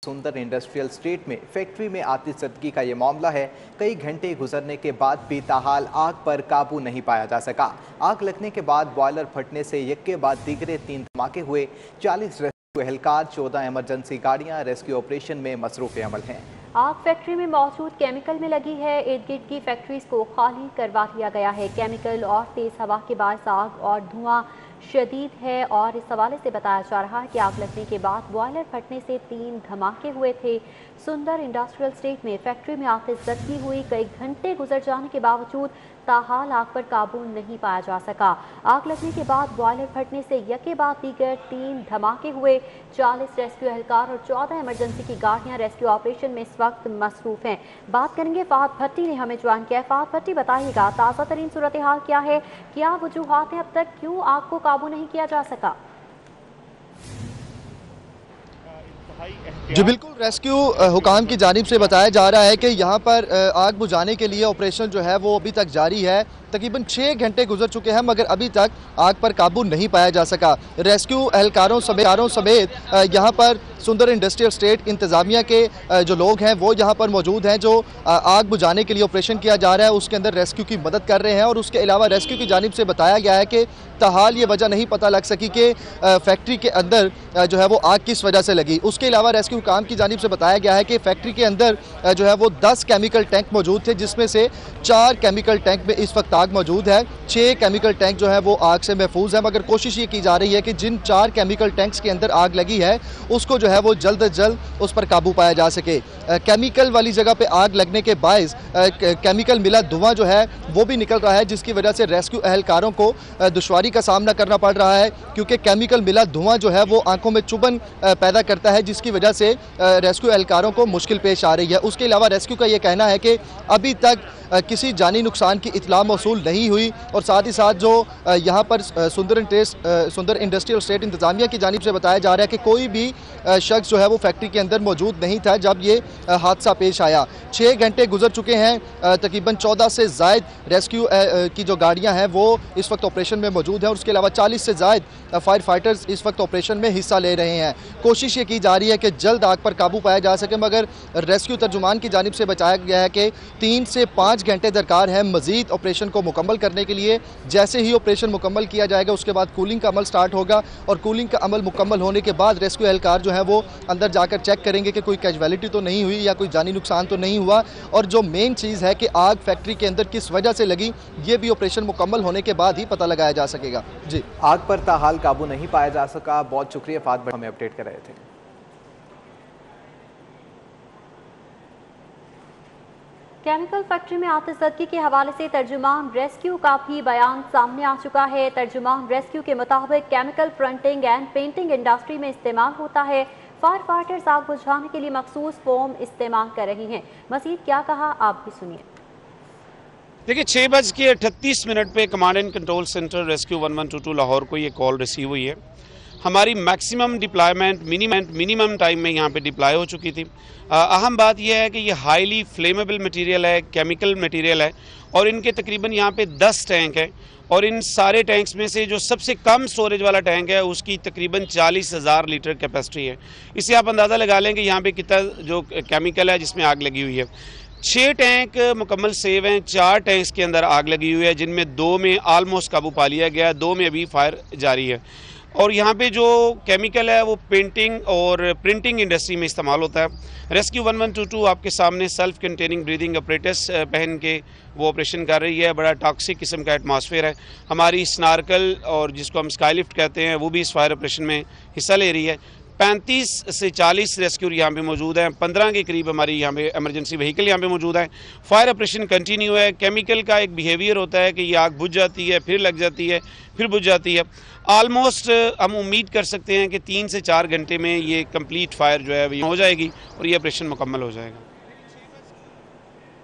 सुंदर industrial state में factory में आतिशबाजी का ये मामला है। कई घंटे गुजरने के बाद भी ताहाल आग पर काबू नहीं पाया जा सका। आग लगने के बाद बॉयलर फटने से एक के बाद दीगरे 3 धमाके हुए। 40 रेस्क्यू एहलकार, 14 इमरजेंसी गाड़ियां रेस्क्यू ऑपरेशन में मसरूफ अमल हैं। आग फैक्ट्री में मौजूद केमिकल में लगी है। इर्द गिर्द की फैक्ट्रीज को खाली करवा दिया गया है। केमिकल और तेज हवा के बायस आग और धुआं शदीद है और इस हवाले से बताया जा रहा है कि आग लगने के बाद बॉयलर फटने से 3 धमाके हुए थे। सुंदर इंडस्ट्रियल स्टेट में फैक्ट्री में आतिशबाजी हुई। कई घंटे गुजर जाने के बावजूद ताहाल आग पर काबू नहीं पाया जा सका। आग लगने के बाद बॉयलर फटने से यके बाद दीगर 3 धमाके हुए। 40 रेस्क्यू एहलकार और 14 इमरजेंसी की गाड़ियां रेस्क्यू ऑपरेशन में इस वक्त मसरूफ हैं। बात करेंगे फहद भट्टी ने हमें ज्वाइन किया है। फहद भट्टी, बताइएगा ताज़ा तरीन सूरत हाल क्या है, क्या वजूहात हैं अब तक, क्यों आग को काबू नहीं किया जा सका? जी बिल्कुल, रेस्क्यू हुकाम की जानिब से बताया जा रहा है कि यहाँ पर आग बुझाने के लिए ऑपरेशन जो है वो अभी तक जारी है। तकरीबन 6 घंटे गुजर चुके हैं मगर अभी तक आग पर काबू नहीं पाया जा सका। रेस्क्यू एहलकारों समेत यहाँ पर सुंदर इंडस्ट्रियल स्टेट इंतज़ामिया के जो लोग हैं वो यहाँ पर मौजूद हैं, जो आग बुझाने के लिए ऑपरेशन किया जा रहा है उसके अंदर रेस्क्यू की मदद कर रहे हैं। और उसके अलावा रेस्क्यू की जानिब से बताया गया है कि ताहाल ये वजह नहीं पता लग सकी कि फैक्ट्री के अंदर जो है वो आग किस वजह से लगी। उसके अलावा रेस्क्यू हुकाम की जानिब से बताया गया है कि फैक्ट्री के अंदर जो है वो 10 केमिकल टैंक मौजूद थे, जिसमें से 4 केमिकल टैंक में इस वक्त आग मौजूद है। 6 केमिकल टैंक जो है वो आग से महफूज है, मगर कोशिश ये की जा रही है कि जिन 4 केमिकल टैंक्स के अंदर आग लगी है उसको जो है वो जल्द अज जल्द उस पर काबू पाया जा सके। केमिकल वाली जगह पे आग लगने के बायस केमिकल मिला धुआं जो है वो भी निकल रहा है, जिसकी वजह से रेस्क्यू एहलकारों को दुश्वारी का सामना करना पड़ रहा है, क्योंकि केमिकल मिला धुआं जो है वो आंखों में चुभन पैदा करता है, जिसकी वजह से रेस्क्यू एहलकारों को मुश्किल पेश आ रही है। उसके अलावा रेस्क्यू का ये कहना है कि अभी तक किसी जानी नुकसान की इतला मौसूल नहीं हुई। और साथ ही साथ जो यहाँ पर सुंदर इंडस्ट्रियल स्टेट इंतज़ामिया की जानिब से बताया जा रहा है कि कोई भी शख्स जो है वो फैक्ट्री के अंदर मौजूद नहीं था जब ये हादसा पेश आया। 6 घंटे गुजर चुके हैं, तकरीबन 14 से ज़ायद रेस्क्यू की जो गाड़ियाँ हैं वो इस वक्त ऑपरेशन में मौजूद हैं। और उसके अलावा 40 से ज़ायद फायर फाइटर्स इस वक्त ऑपरेशन में हिस्सा ले रहे हैं। कोशिश ये की जा रही है कि जल्द आग पर काबू पाया जा सके, मगर रेस्क्यू तर्जुमान की जानिब से बताया गया है कि 3 से 5 घंटे दरकार है मज़ीद ऑपरेशन को मुकम्मल करने के लिए। जैसे ही ऑपरेशन मुकम्मल किया जाएगा उसके बाद कूलिंग का अमल स्टार्ट होगा और कूलिंग का अमल मुकम्मल होने के बाद रेस्क्यू एहलकार जो है वो अंदर जाकर चेक करेंगे कि कोई कैजुअलिटी तो नहीं हुई या कोई जानी नुकसान तो नहीं हुआ। और जो मेन चीज़ है कि आग फैक्ट्री के अंदर किस वजह से लगी, ये भी ऑपरेशन मुकम्मल होने के बाद ही पता लगाया जा सकेगा। जी, आग पर ताहाल काबू नहीं पाया जा सका। बहुत शुक्रिया फहद भट्टी, हमें अपडेट कर रहे थे। केमिकल फैक्ट्री में आतिशबाजी के हवाले से तर्जुमान रेस्क्यू का भी बयान सामने आ चुका है। तर्जुमान रेस्क्यू के मुताबिक chemical fronting and painting industry में इस्तेमाल होता है। फायर फाइटर्स आग बुझाने के लिए मखसूस फोम इस्तेमाल कर रही हैं। मजीद क्या कहा आप भी सुनिए। देखिए, 6:38 पे command and control centre rescue 1122 Lahore को ये कॉल रिसीव हुई है। हमारी मैक्सिमम डिप्लॉयमेंट मिनिमम टाइम में यहाँ पे डिप्लॉय हो चुकी थी। अहम बात यह है कि ये हाईली फ्लेमेबल मटेरियल है, केमिकल मटेरियल है और इनके तकरीबन यहाँ पे 10 टैंक हैं और इन सारे टैंक्स में से जो सबसे कम स्टोरेज वाला टैंक है उसकी तकरीबन 40,000 लीटर कैपेसिटी है। इससे आप अंदाज़ा लगा लें कि यहाँ पे कितना जो केमिकल है जिसमें आग लगी हुई है। 6 टैंक मुकम्मल सेव हैं, 4 टैंक्स के अंदर आग लगी हुई है, जिनमें 2 में आलमोस्ट काबू पा लिया गया, 2 में अभी फायर जारी है। और यहाँ पे जो केमिकल है वो पेंटिंग और प्रिंटिंग इंडस्ट्री में इस्तेमाल होता है। रेस्क्यू 1122 आपके सामने सेल्फ कंटेनिंग ब्रीदिंग अपरेटस पहन के वो ऑपरेशन कर रही है। बड़ा टॉक्सिक किस्म का एटमॉस्फेयर है। हमारी स्नार्कल और जिसको हम स्काई लिफ्ट कहते हैं वो भी इस फायर ऑपरेशन में हिस्सा ले रही है। 35 से 40 रेस्क्यू यहाँ पे मौजूद हैं। 15 के करीब हमारी यहाँ पे इमरजेंसी व्हीकल यहाँ पे मौजूद है। फायर ऑपरेशन कंटिन्यू है। केमिकल का एक बिहेवियर होता है कि ये आग बुझ जाती है, फिर लग जाती है, फिर बुझ जाती है। ऑलमोस्ट हम उम्मीद कर सकते हैं कि 3 से 4 घंटे में ये कंप्लीट फायर जो है हो जाएगी और ये ऑपरेशन मुकम्मल हो जाएगा।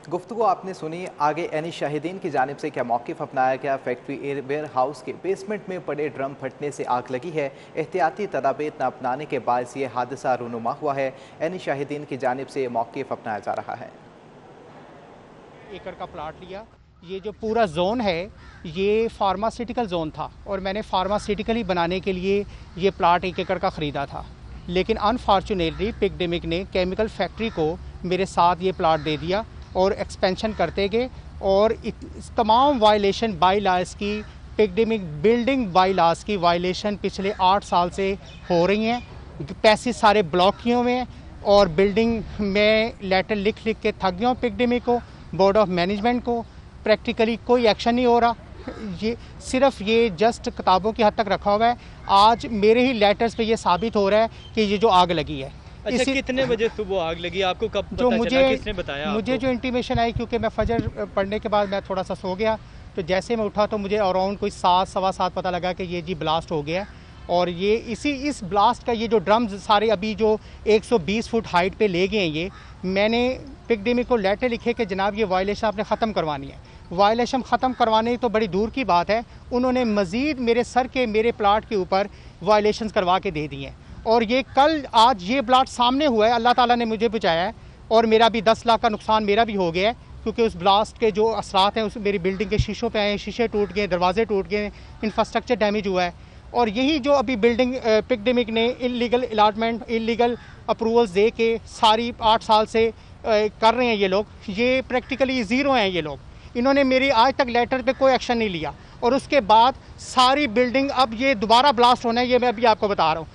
गुफ्तगू आपने सुनी। आगे एनी शाहिदीन की जानिब से क्या मौक़िफ़ अपनाया गया। फैक्ट्री वेयर हाउस के बेसमेंट में पड़े ड्रम फटने से आग लगी है। एहतियाती तदाबीर न अपनाने के बायस ये हादसा रूनुमा हुआ है। एनी शाहिदीन की जानिब से मौक़िफ़ अपनाया जा रहा है। एकड़ का प्लाट लिया। ये जो पूरा जोन है ये फार्मास्यूटिकल जोन था और मैंने फार्मास्यूटिकल ही बनाने के लिए ये प्लाट 1 एकड़ का ख़रीदा था। लेकिन अनफॉर्चुनेटली पिकडेमिक ने केमिकल फैक्ट्री को मेरे साथ ये प्लाट दे दिया और एक्सपेंशन करते गए और तमाम वायलेशन बाई लॉज की, पिकडेमिक बिल्डिंग बाई लॉज की वायलेशन पिछले 8 साल से हो रही हैं। पैसे सारे ब्लॉक किए हुए हैं और बिल्डिंग में लेटर लिख के थक गया हूँ पिकडेमिक को, बोर्ड ऑफ मैनेजमेंट को। प्रैक्टिकली कोई एक्शन नहीं हो रहा, ये सिर्फ ये जस्ट किताबों की हद तक रखा हुआ है। आज मेरे ही लेटर्स पे ये साबित हो रहा है कि ये जो आग लगी है। अच्छा, कितने बजे सुबह आग लगी, आपको कब पता चला, किसने बताया आपको? मुझे जो इंटीमेशन आई, क्योंकि मैं फजर पढ़ने के बाद मैं थोड़ा सा सो गया, तो जैसे मैं उठा तो मुझे अराउंड कोई 7 सवा 7 पता लगा कि ये जी ब्लास्ट हो गया। और ये इस ब्लास्ट का ये जो ड्रम्स सारे अभी जो 120 फुट हाइट पे ले गए हैं, ये मैंने पिकडेमिक को लेटर लिखे कि जनाब ये वायलेशन आपने ख़त्म करवानी है। वायलेशन ख़त्म करवाने तो बड़ी दूर की बात है, उन्होंने मज़ीद मेरे सर के मेरे प्लाट के ऊपर वायलेशन करवा के दे दिए हैं। और ये कल आज ये प्लाट सामने हुआ है, अल्लाह ताला ने मुझे बचाया है और मेरा भी 10 लाख का नुकसान मेरा भी हो गया है, क्योंकि उस ब्लास्ट के जो असरात हैं उस मेरी बिल्डिंग के शीशों पे आए, शीशे टूट गए, दरवाजे टूट गए, इंफ्रास्ट्रक्चर डैमेज हुआ है। और यही जो अभी बिल्डिंग पिकडेमिक ने इलीगल अलाटमेंट, इलीगल अप्रूवल्स दे के सारी 8 साल से कर रहे हैं ये लोग, ये प्रैक्टिकली ज़ीरो हैं ये लोग। इन्होंने मेरी आज तक लेटर पे कोई एक्शन नहीं लिया और उसके बाद सारी बिल्डिंग अब ये दोबारा ब्लास्ट होना है, ये मैं अभी आपको बता रहा हूँ।